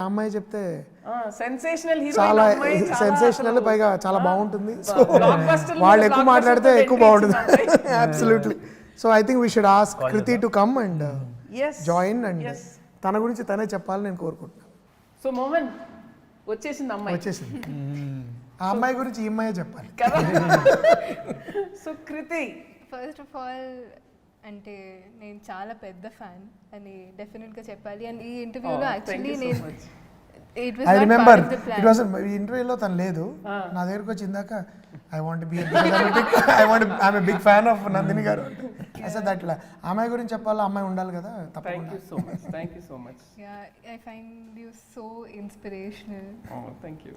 అమ్మాయి చెప్తే sensational hero చాలా సెన్సేషనల్ పైగా చాలా బాగుంటుంది. సో వాళ్ళు ఎక్కువ మాట్లాడితే ఎక్కువ బాగుంటుంది. Absolutely. So I think we should ask Kriti to come and join and తన గురించి తనే చెప్పాలని నేను కోరుకుంటున్నాను. సో మోహన్ వచ్చేసింది అమ్మాయి, వచ్చేసింది. ఆ అమ్మాయి గురించి ఈ అమ్మాయి చెప్పాలి కదా. So Kriti, first of all అంటే నేను చాలా పెద్ద ఫ్యాన్ అని డెఫినెట్గా చెప్పాలి. అండ్ ఈ ఇంటర్వ్యూలో యాక్చువల్లీ నేను ఐ రిమెంబర్ ఇట్ వాస్ ఈ ఇంటర్వ్యూలో తను లేదు, నా దగ్గరకు వచ్చి ఇందాక I want be I'm a big fan of Nandini garu అంటే దట్లా అమ్మాయి గురించి చెప్పాలా, అమ్మాయి ఉండాలి కదా. Thank you so much. I find you so inspirational.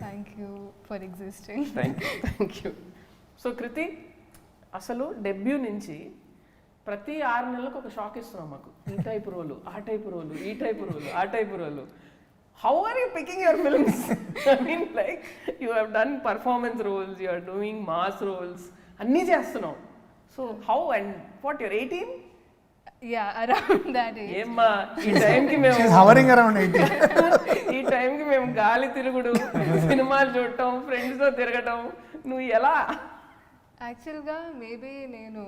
Thank you for existing. Thank you. So Kriti, అసలు డెబ్యూ నుంచి ప్రతి 6 నెలలకు ఒక షాక్ ఇస్తున్నాం మాకు. ఈ టైప్ రోలు, ఆ టైప్ రోలు, ఈ టైప్ రోలు, ఆ type role. How are you picking your films? I mean, like, you have done performance roles, you are doing mass roles, అన్నీ చేస్తున్నావు. So how and what, you're 18? Yeah, around that age. ఏమ్మా ఈ టైంకి మేము She's hovering around 18. ఈ టైంకి మేము గాలి తిరుగుడు, సినిమాలు చూడటం, ఫ్రెండ్స్తో తిరగటం, నువ్వు ఎలా? యాక్చువల్గా మేబీ నేను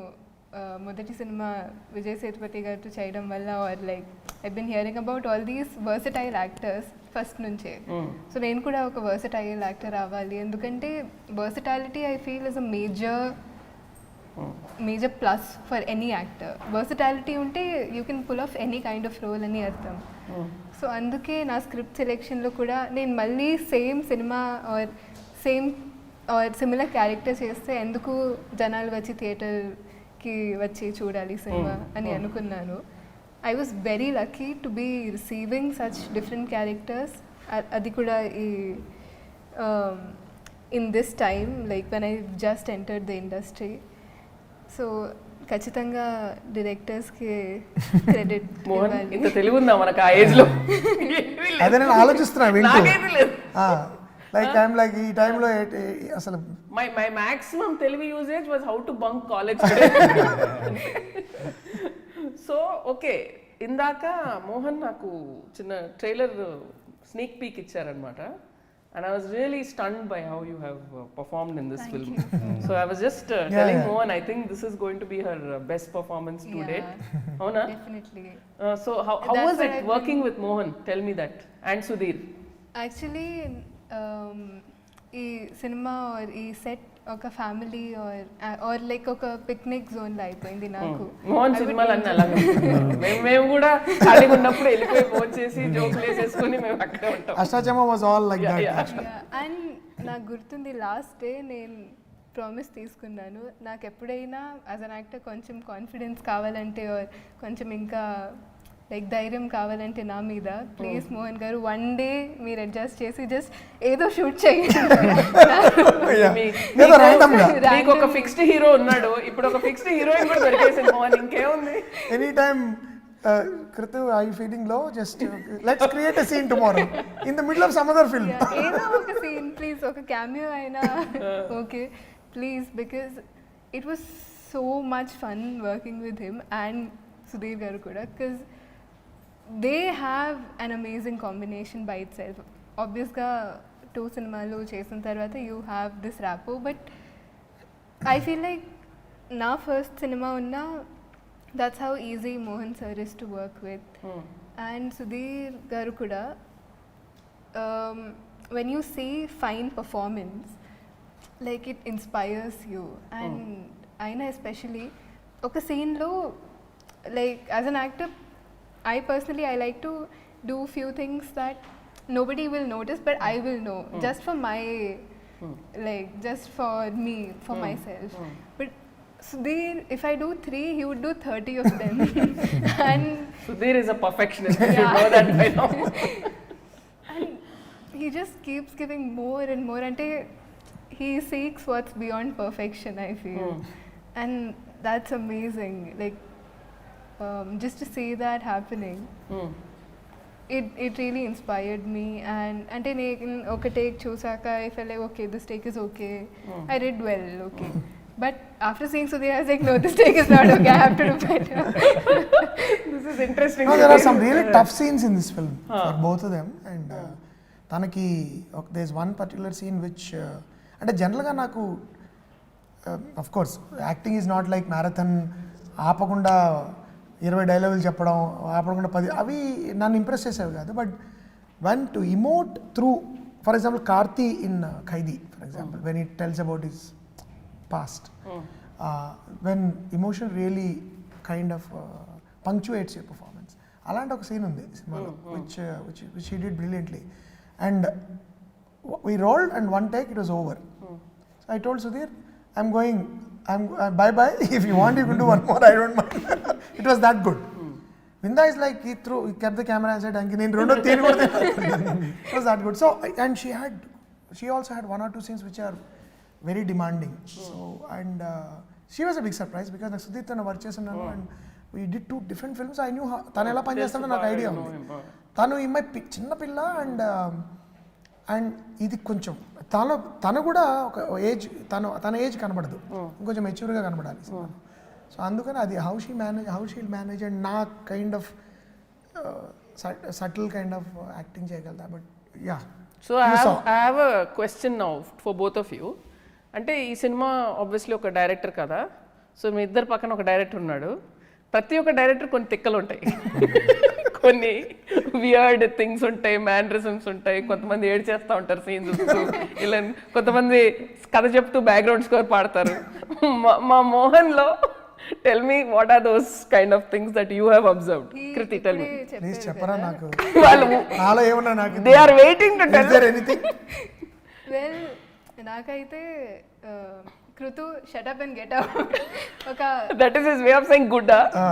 మొదటి సినిమా విజయ్ సేతుపతి గారితో చేయడం వల్ల or like I been hearing about all these versatile actors first నుంచే. సో నేను కూడా ఒక వర్సటైల్ యాక్టర్ అవ్వాలి, ఎందుకంటే versatility I feel is a major plus for any actor. Versatility ఉంటే you can pull off any kind of role అని అర్థం. So అందుకే నా స్క్రిప్ట్ సెలెక్షన్లో కూడా నేను మళ్ళీ సేమ్ సినిమా ఆర్ సిమిలర్ క్యారెక్టర్ చేస్తే ఎందుకు జనాలు వచ్చి థియేటర్కి వచ్చి చూడాలి సినిమా అని అనుకున్నాను. I was very lucky to be receiving such different characters. అది కూడా ఈ in this time like when I just entered the industry. So ఖచ్చితంగా డైరెక్టర్స్కి క్రెడిట్ ఇవ్వాలి. ఇంత తెలుగు ఉందా మనకు ఆ ఏజ్లో? అదే నేను ఆలోచిస్తున్నాను లైక్ ఐఎమ్ లైక్ ఈ టైంలో అసలు my maximum Telugu usage was how to bunk college. So okay, ఇందాక మోహన్ నాకు చిన్న ట్రైలర్ స్నీక్ పీక్ ఇచ్చారనమాట. And I was really stunned by how you have performed in this film. So I was just telling Mohan, I think this is going to be her best performance to date. Avuna? Definitely. So how was it working with Mohan? Tell me that. And Sudheer. Actually, ఈ cinema are ఈ set ఒక family or like ఒక picnic zone లో అయిపోయింది నాకు. మోహన్ సినిమాలు అన్నీ అలాగే. మేము కూడా ఖాళీగా ఉన్నప్పుడు వెళ్ళిపోయి ఫోన్ చేసి జోక్లు వేసేసుకుని మేము అక్కడే ఉంటాం. Ashta Chamma was all like that. And నాకు గుర్తుంది లాస్ట్ డే నేను ప్రామిస్ తీసుకున్నాను, నాకు ఎప్పుడైనా యాజ్ అన్ యాక్టర్ కొంచెం కాన్ఫిడెన్స్ కావాలంటే కొంచెం ఇంకా లైక్ ధైర్యం కావాలంటే నా మీద ప్లీజ్ మోహన్ గారు వన్ డే మీరు అడ్జస్ట్ చేసి జస్ట్ ఏదో షూట్ చేయండి. మీకు ఒక ఫిక్స్డ్ హీరో ఉన్నాడు, ఇప్పుడు ఒక ఫిక్స్డ్ హీరోయిన్ కూడా దొరికేసింది మోహన్, ఇంకేముంది? Any time Krithi, are you feeling low? Just let's create a scene tomorrow in the middle of some other film. ఏదో ఒక సీన్ ప్లీజ్, ఒక క్యామియో అయినా okay please, because it was so much fun working with him and Sudheer గారు కూడా, because they have an amazing combination by itself. Obviously 2 సినిమాలు చేసిన తర్వాత you have this rapport, but I feel like నా first cinema ఉన్న that's how easy Mohan sir is to work with. And Sudheer garu kuda when you see fine performance, like it inspires you. And aina especially oka scene lo, like as an actor I personally I like to do few things that nobody will notice but I will know, just for my like just for me, for myself. But Sudheer, if I do 3, he would do 30 of them. And Sudheer is a perfectionist. You should know that by now. And he just keeps giving more and more. And he seeks what's beyond perfection, I feel. And that's amazing. Like just to see that happening, it really inspired me. And ante నేను ఒక take చూసాక I felt like okay, this take is okay. I did well, okay. But after seeing Sudheer, I was like, no, this take is not okay. I have to do better. This is interesting. No, there are some really tough scenes in this film for both of them, and తనకి there is one particular scene which అంటే జనరల్గా నాకు of course acting is not like marathon, ఆపకుండా 20 డైలాగులు చెప్పడం, ఆపకుండా 10 అవి నన్ను ఇంప్రెస్ చేసేవి కాదు. But one to emote through, for example Karthi in Khaidi for example when it tells about his past, when emotion really kind of punctuates your performance, అలాంటి ఒక సీన్ ఉంది సినిమాలో which he did brilliantly. And we rolled and one take it was over. So I told Sudheer, I'm going, bye bye, if you want you can do one more, I don't mind. It was that good. Vinda is like, he kept the camera and said, Anki nenu rendu teen kodde. It was that good. So and she also had one or two scenes which are very demanding. So and she was a big surprise because నాకు Sudheer తన work చేస్తున్నాను and we did 2 different films. I knew తను ఎలా పని చేస్తాడో నాకు idea ఉంది. తను ఈ చిన్న పిల్ల అండ్ ఇది కొంచెం తను కూడా ఒక ఏజ్, తన ఏజ్ కనబడదు, ఇంకొంచెం మెచ్యూర్గా కనబడాలి. సో అందుకని అది హౌ షీల్ మేనేజ్ అండ్ నా kind of subtle kind of acting చేయగలుగుతా. But yeah, so I have a question now for both of you. అంటే ఈ సినిమా ఆబ్వియస్లీ ఒక డైరెక్టర్ కదా, సో మీ ఇద్దరు పక్కన ఒక డైరెక్టర్ ఉన్నాడు. ప్రతి ఒక్క డైరెక్టర్ కొన్ని తిక్కలు ఉంటాయి, కొన్ని వియర్డ్ థింగ్స్ ఉంటాయి, మ్యానరిజమ్స్ ఉంటాయి, కొంతమంది ఏడ్ చేస్తూ ఉంటారు సీన్ చూస్తూ, ఇలా కొంతమంది కథ చెప్తూ బ్యాక్గ్రౌండ్ స్కోర్ పాడతారు. మా మోహన్లో tell me what are those kind of things that you have observed. Kriti tell me. Please చెప్పరా నాకు, వాళ్ళు నాలో ఏమన్నా నాకు they are waiting to tell their anything. Well నాకైతే Kritu shut up and get out ఒక that is his way of saying good.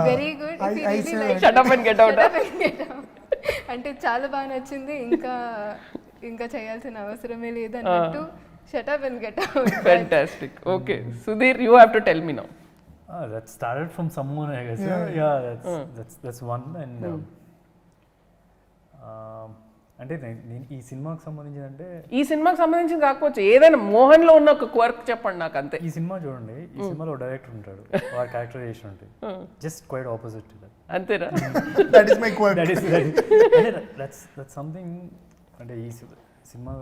Very good, shut up and get out అంటే చాలా బాగా నచ్చింది. ఇంకా చేయాల్సిన అవసరమే లేదు అన్నట్టు shut up and get out. Fantastic. Okay Sudheer, you have to tell me now. That started from someone, I guess. Yeah, that's one. And అంటే నేను ఈ సినిమాకి సంబంధించి కాకపోవచ్చు, ఏదైనా మోహన్ లో ఉన్న ఒక క్వర్క్ చెప్పండి నాకు అంతే. ఈ సినిమా చూడండి, ఈ సినిమాలో డైరెక్టర్ ఉంటాడు, వారి క్యారెక్టరైజేషన్ ఉంటుంది just quite opposite to that. అంతేనా? That is my quirk. That's something. అంటే ఈ సినిమా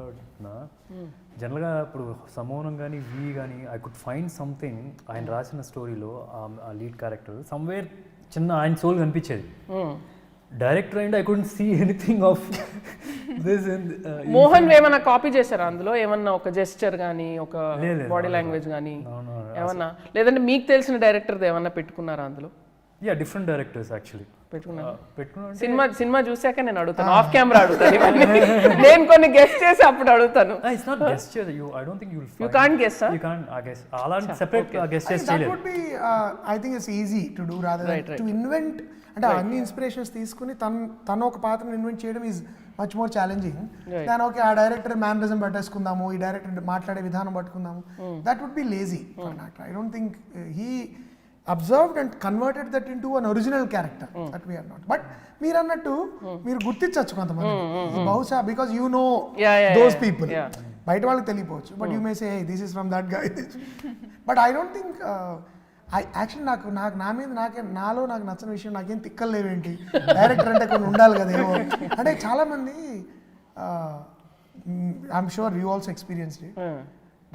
జనరల్గా ఇప్పుడు సమోనం కానీ వి కానీ ఐ కుడ్ ఫైండ్ సంథింగ్ ఆయన రాసిన స్టోరీలో ఆ లీడ్ క్యారెక్టర్ సమ్వేర్ చిన్న ఆయన సోల్ కనిపించేది. Director and I couldn't see anything of this. Mohan ఏమన్నా కాపీ చేశారా అందులో? ఏమన్నా ఒక జెస్చర్ కానీ, ఒక బాడీ లాంగ్వేజ్ కానీ ఏమన్నా, లేదంటే మీకు తెలిసిన డైరెక్టర్ ఏమన్నా పెట్టుకున్నారా అందులో? యా, డిఫరెంట్ డైరెక్టర్స్ యాక్చువల్లీ పెట్టుకున్నాను. సినిమా చూసాక నేను అడుగుతాను, ఆఫ్ కెమెరా అడుగుతాను. నేను కొన్ని గెస్ట్ చేసి అప్పుడు అడుగుతాను. It's not guest. I don't think you can't guess. You can't guess. అలాంటి సెపరేట్ గెస్ట్ చేసి that would be I think it's easy to do rather than to invent. అంటే అన్ని ఇన్స్పిరేషన్స్ తీసుకుని తను ఒక పాత్రను ఇన్వెంట్ చేయడం ఈజ్ మచ్ మోర్ ఛాలెంజింగ్ దాని. ఓకే, ఆ డైరెక్టర్ మేనరిజం పట్టేసుకుందాము, ఈ డైరెక్టర్ మాట్లాడే విధానం పట్టుకుందాము, that would be lazy for not. I don't think he observed and converted that into an original character that we are not. But మీరు అన్నట్టు మీరు గుర్తించవచ్చు కొంతమంది బహుశా, because you know those people. బయట వాళ్ళకి తెలియపోవచ్చు, but you may say this is from that guy. But I don't think actually నాకు నా మీద నాలో నాకు నచ్చిన విషయం, నాకేం తిక్కలు లేవేంటి, డైరెక్టర్ అంటే కొన్ని ఉండాలి కదా ఏమో. అంటే చాలామంది I'm sure you also experienced it.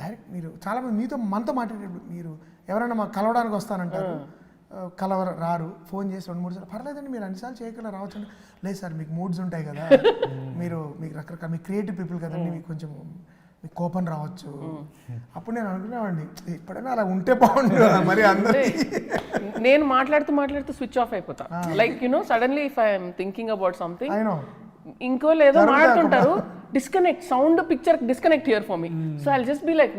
Direct మీరు చాలామంది మనతో మాట్లాడేటప్పుడు మీరు ఎవరైనా మాకు కలవడానికి వస్తానంటారు, రారు, ఫోన్ చేసి 2-3 సార్లు, పర్లేదండి మీరు అన్నిసార్లు చేయగలరా రావచ్చు అంటే, లేదు సార్ మీకు మూడ్స్ ఉంటాయి కదా, మీకు రకరకాల మీ క్రియేటివ్ పీపుల్ కదండి, మీకు కొంచెం మీకు కోపం రావచ్చు. అప్పుడు నేను అనుకునేవాడిని ఎప్పుడైనా అలా ఉంటే బాగుండు మరి అందరూ. నేను మాట్లాడుతూ స్విచ్ ఆఫ్ అయిపోతా. Like you know suddenly if I'm thinking about something, ఇంకో లేదో మాట్లాడుతుంటారు, disconnect, sound picture disconnect here for me. So I'll just be like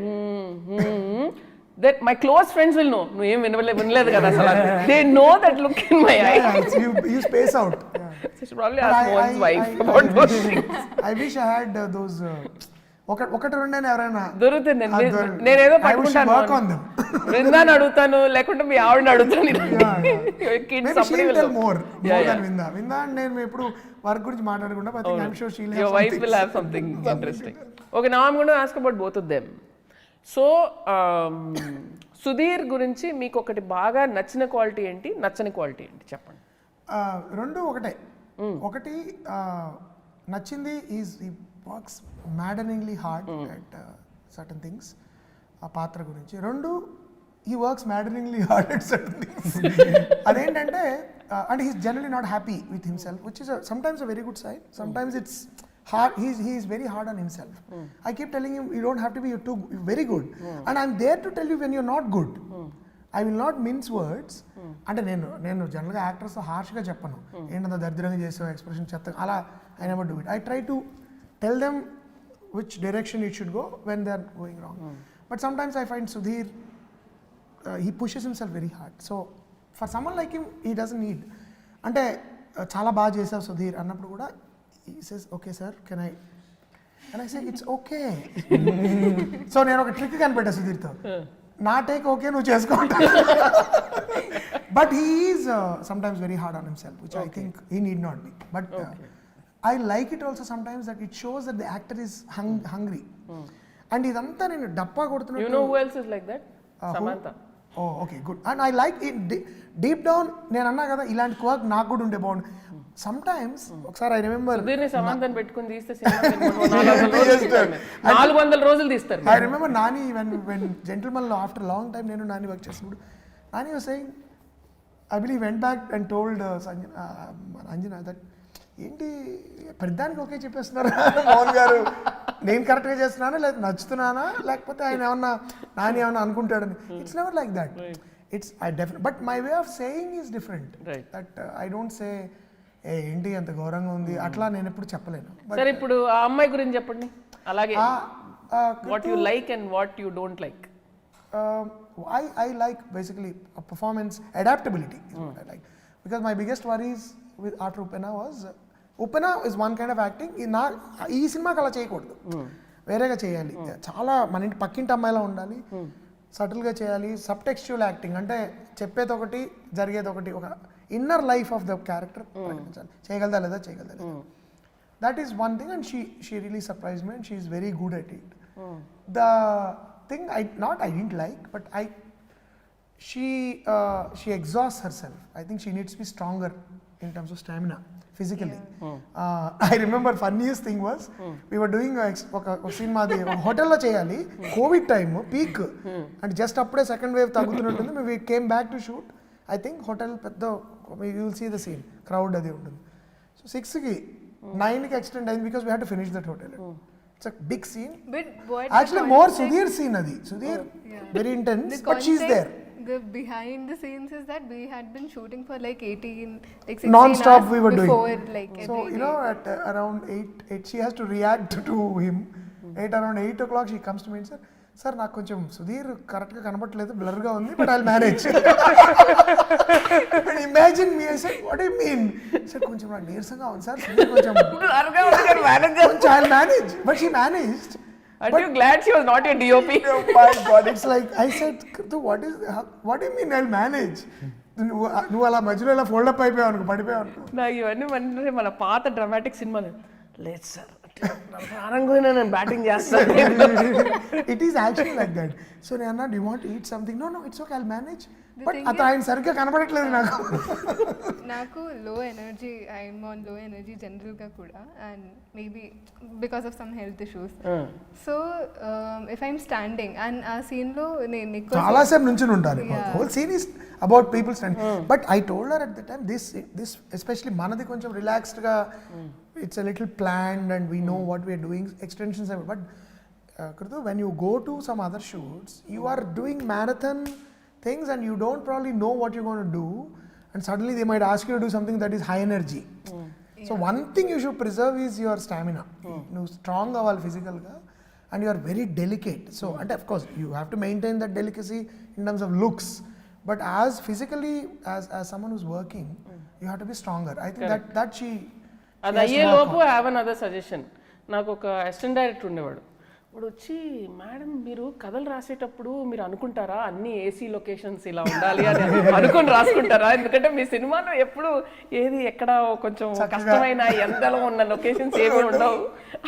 that my close friends will know no em vinaledu kada asala, they know that look in my eyes. You space out. So she probably ask one's wife about those things. I wish I had those ఒకటి రెండైనా ఎవరైనా దొరుకుతుంది. నేనేదో పట్టుకుంటాను, బృందాన్ని అడుగుతాను, లేకుంటే మీ ఆవిడని అడుగుతాను. విందా నేను ఎప్పుడు వర్క్ గురించి మాట్లాడకుండా, your wife will have something interesting. Okay, now I'm going to ask about both of them. So Sudheer గురించి మీకు ఒకటి బాగా నచ్చిన క్వాలిటీ ఏంటి, నచ్చని క్వాలిటీ ఏంటి చెప్పండి. రెండు ఒకటే. ఒకటి నచ్చింది is works maddeningly hard at certain things ఆ పాత్ర గురించి. రెండు, he works maddeningly hard at certain things. అదేంటంటే and he's generally not happy with himself, which is sometimes a very good side, sometimes it's hard. He is very hard on himself. I keep telling him, you don't have to be very good, and I'm there to tell you when you're not good. I will not mince words. అంటే నేను జనరల్గా actors హార్ష్గా చెప్పను, ఏంటంత దరిద్రంగా చేసావు expression చెత్త, అలా I never do it. I try to tell them which direction it should go when they are going wrong. But sometimes I find Sudheer, he pushes himself very hard. So for someone like him, he doesn't need. అంటే చాలా బాగా చేసావు సుధీర్ అన్నప్పుడు కూడా he says, okay sir, can I, and I say it's okay. So నేను ఒక trick కనిపెట్టా సుధీర్తో, నా take okay నువ్వు చేసుకుంటా. But he is sometimes very hard on himself, which I think he need not be. But I like it also sometimes that it shows that the actor is hungry. And ఇదంతా నేను డప్పా కొడుతున్నా. You know who else is like that? Samantha. Oh, okay, good. And I like it deep down. నేను అన్నా కదా ఇలాంటి quirk నాకు కూడా ఉండే బాగుంది. Sometimes ఒకసారి ఐ రిమెంబర్ సుధీర్ని సమాంతని పెట్టుకుని తీస్తే సినిమా 400 రోజులు తీస్తారు. I remember Nani when Gentleman లో ఆఫ్టర్ లాంగ్ టైం నేను నాని వర్క్ చేసినప్పుడు Nani was saying, I believe went back and told Anjana that ఏంటి పెద్దానికి ఓకే చెప్పేస్తున్నారు మోహన్ గారు, నేను కరెక్ట్గా చేస్తున్నానా లేదా నచ్చుతున్నానా లేకపోతే ఆయన ఏమన్నా నాని ఏమన్నా అనుకుంటాడని. It's never like that. It's I definite, but my way of saying is different. That I don't say ఏంటి అంత ఘోరంగా ఉంది అట్లా నేను ఎప్పుడు చెప్పలేను. సరే ఇప్పుడు ఆ అమ్మాయి గురించి చెప్పండి, అలాగే what you like and what you don't like. I like basically a performance adaptability is what I like, because my biggest worries with Art Upena was Upena is one kind of acting, ఈ సినిమాకి అలా చేయకూడదు, వేరేగా చేయాలి, చాలా మన ఇంటి పక్కింటి అమ్మాయిలా ఉండాలి, సటిల్గా చేయాలి, సబ్ టెక్స్చువల్ యాక్టింగ్ అంటే చెప్పేది ఒకటి జరిగేది ఒకటి, ఒక inner life of the character చేయగలదా లేదా చేయగలదా లేదా. That is one thing, and she really surprise me and she is very good at it. The thing I didn't like, but she exhausts herself. I think she needs to be stronger in terms of stamina physically. I remember funniest thing was we were doing a scene maadi hotel lo cheyali, covid time peak, and just appude second wave tagutununtundi, we came back to shoot. I think hotel pedda, you will see the scene, crowd adi untundi. So 6 ki 9 ki extend ayindi because we had to finish that hotel. It's a big scene. But what actually more Sudheer scene adi. Sudheer very intense, but she's there. The behind the scenes is that we had been shooting for like 16 non-stop hours we were before, doing. like so every you know at around 8 she has to react to him. Around 8 o'clock she comes to me and said, sir నాకు కొంచెం సుధీర్ కరెక్ట్గా కనబడట్లేదు, బ్లర్గా ఉంది, but I manage. Imagine me, I said what you mean? Sir కొంచెం నాకు నీరసంగా ఉంది sir, కొంచెం I manage, but she managed. Are you glad she was not your DOP? Oh my God, it's like I said, what do you mean I'll manage? నువ్వు అలా మధ్యలో ఇలా ఫోల్డప్ అయిపోయావు అనుకో, పడిపోయావు అనుకో. నాకు ఇవన్నీ మన పాత డ్రామాటిక్ సినిమాలు, లేదు సార్ ఆనంగా నేను బ్యాటింగ్ చేస్తాను. It is actually like that. So నేను అన్నా, do want eat something? No it's okay, I'll manage. But అతను ఆయన సరిగ్గా కనబడట్లేదు నాకు low energy, I'm on low energy జనరల్గా కూడా, and maybe because of some health issues. So if I'm standing and ఆ సీన్లో నేను చాలా సేపు నుంచి ఉంటాను, whole scene is about people standing. But I told her at the time, this especially మనది కొంచెం రిలాక్స్డ్గా, it's a little planned and we know what we are doing, extensions are, but Krithi, when you go to some other shoots, you are doing marathon things and you don't probably know what you're going to do, and suddenly they might ask you to do something that is high energy. So one thing you should preserve is your stamina. You strong avval physical ga, and you are very delicate. So and of course you have to maintain that delicacy in terms of looks, but as physically as someone who's working, you have to be stronger. I think that she అది అయ్యే లోపు I have another suggestion. నాకు ఒక assistant director ఉండేవాడు, వాడు వచ్చి, madam మీరు కథలు రాసేటప్పుడు మీరు అనుకుంటారా అన్ని ఏసీ లొకేషన్స్ ఇలా ఉండాలి అని అనుకుని రాసుకుంటారా? ఎందుకంటే మీ సినిమాలో ఎప్పుడు ఏది ఎక్కడ కొంచెం కష్టమైన ఎండలో ఉన్న లొకేషన్స్ ఏమీ ఉండవు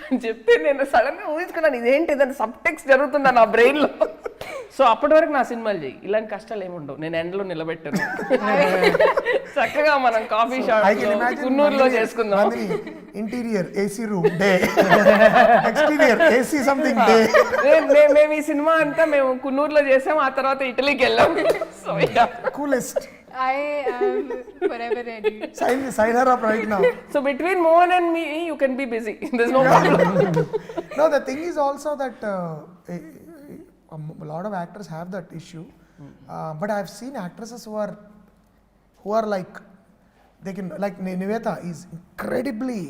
అని చెప్తే నేను సడన్గా ఊహించుకున్నాను, ఇదేంటి ఏదైనా సబ్ టెక్స్ట్ జరుగుతుందా నా బ్రెయిన్లో. సో అప్పటి వరకు నా సినిమాలు చేయి, ఇలాంటి కష్టాలు ఏమి ఉండవు, నేను ఎండలో నిలబెట్టాను. చక్కగా మనం కాఫీ షాప్ కున్నూరులో చేసుకుందాం. Interior AC room day, exterior AC something day. మేము ఈ సినిమా అంతా మేము కున్నూరులో చేసాం, ఆ తర్వాత ఇటలీకి వెళ్ళాం. So coolest. I am forever ready. Sign her up right now. So between Mohan and me, you can be busy. There's no problem. No, the thing is also that a lot of actors have that issue, but I've seen actresses who are like, they can, like Nivetha is incredibly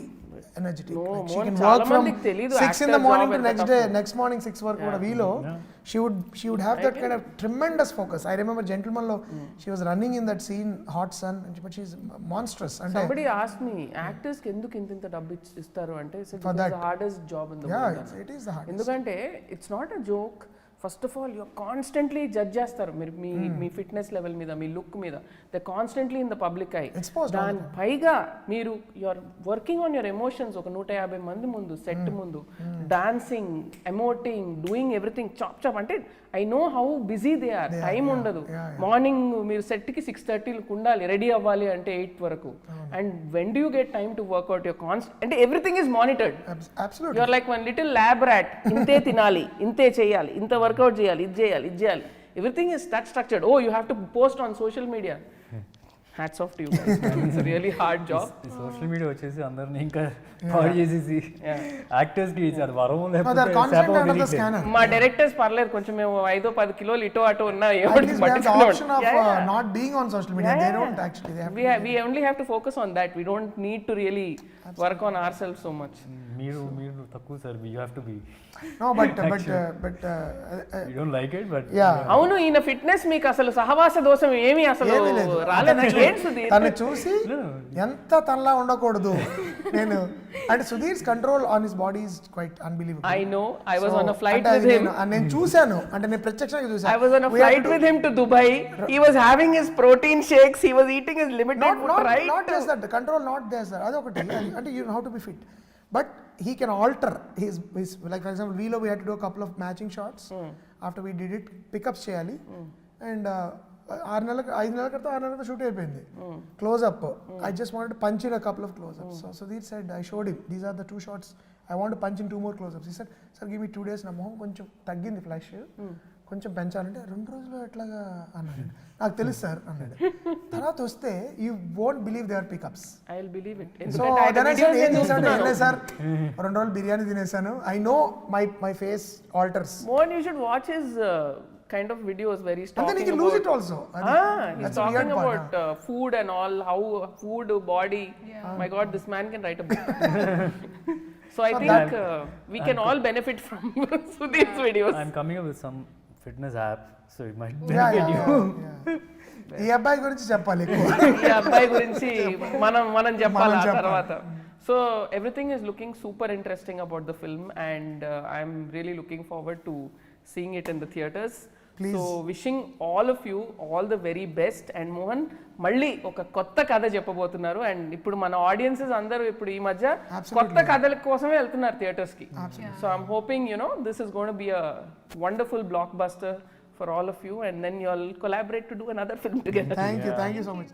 energetic. No, like she Mohan can చాలా work from మందికి తెలీదు 6 in the actor morning job to ఎంత next morning 6 వరకు కూడా వీలో she would have that kind of tremendous focus. I remember Gentleman lo she was running in that scene, hot sun, but she's monstrous. And somebody asked me, actors కి ఎందుకు ఇంత డబ్బు ఇస్తారు అంటే, it's the hardest job in the world. Yeah, it is the hardest. ఎందుకంటే it's not a joke. First of all you're constantly judge చేస్తారు మీరు మీ ఫిట్నెస్ లెవెల్ మీద, మీ లుక్ మీద. They constantly in the public eye. దాని పైగా మీరు you're working on your emotions. ఒక 150 మంది ముందు, సెట్ ముందు, dancing, emoting, doing everything chop chop. అంటే I know how busy they are. Time ఉండదు. మార్నింగ్ మీరు సెట్కి 6:30కి ఉండాలి, రెడీ అవ్వాలి అంటే 8 వరకు. And when do you get time to work out your అంటే everything is monitored. You're like one little lab rat. ఇంతే తినాలి, ఇంతే చేయాలి, ఇంత వర్కౌట్ చేయాలి, ఇది చేయాలి, ఇది చేయాలి. Everything is that structured. Oh you have to post on social media. Hats off to you guys. It's really hard job. Social media వచ్చేసి అందరిని ఇంకా పాడు చేసేసి యాక్టర్స్ కి ఇచ్చారు వరం. లేకపోతే మా డైరెక్టర్స్ పర్లేదు, కొంచెం మేము 5-10 కిలోలు ఇటో అటో ఉన్నా not being on social media. They don't actually, they have we only have to focus on that. We don't need to really work on ourselves so much. మీరు తక్కువ sir, you have to be. No, but you don't like it, but అవును, ఈయన fitness మీకు అసలు సహవాస దోషం ఏమీ అసలు రాలేదు. తను చూసి ఎంత తనలా ఉండకూడదు నేను. అంటే Sudheer's control on his body is quite unbelievable. I know. I was on a flight with him. నేను చూశాను, అంటే నేను ప్రత్యక్షంగా చూశాను. I was on a flight with him to Dubai. He was having his protein shakes. He was eating his limited food, right? Not just that, the control not there, sir. అదొకటి. అంటే you know how to be fit, but he can alter his like for example we had to do a couple of matching shots. After we did it, pickups చేయాలి. And 5 నెలల క్రితం shoot అయిపోయింది. Close up, I just wanted to punch in a couple of close ups. So Sudheer said, I showed him, these are the 2 shots, I want to punch in 2 more close ups. He said, sir give me 2 days, నా మొహం కొంచెం తగ్గింది flash, కొంచెం పెంచాలంటే 2 రోజులు ఎట్లాగా అన్నాడు. నాకు తెలుసు సార్ అన్నాడు. తర్వాత వస్తే you won't believe they are pickups. I will believe it. So ఏం చేశాను సార్, 2 రోజులు బిర్యానీ తినేసాను. I know my face alters. Mohan, you should watch his kind of videos where he's and then he can lose it also. He's talking about food and all, how food, body. My god, this man can write a book. So I think we can all benefit from Sudheer's videos. I'm coming up with some fitness app, so it might benefit you. ఈ అబ్బాయి గురించి చెప్పాలి. ఈ అబ్బాయి గురించి మనం చెప్పాలి ఆ తర్వాత. So everything is looking super interesting about the film, and I'm really looking forward to seeing it in the theaters. Please. So wishing all of you all the very best. And Mohan, మళ్ళీ ఒక కొత్త కథ చెప్పబోతున్నారు. And ఇప్పుడు మన audiences అందరూ ఇప్పుడు ఈ మధ్య కొత్త కథల కోసమే వెళ్తున్నారు థియేటర్స్ కి. So I'm hoping this is gonna be a wonderful blockbuster for all of you, and then you all collaborate to do another film together. Thank you so much.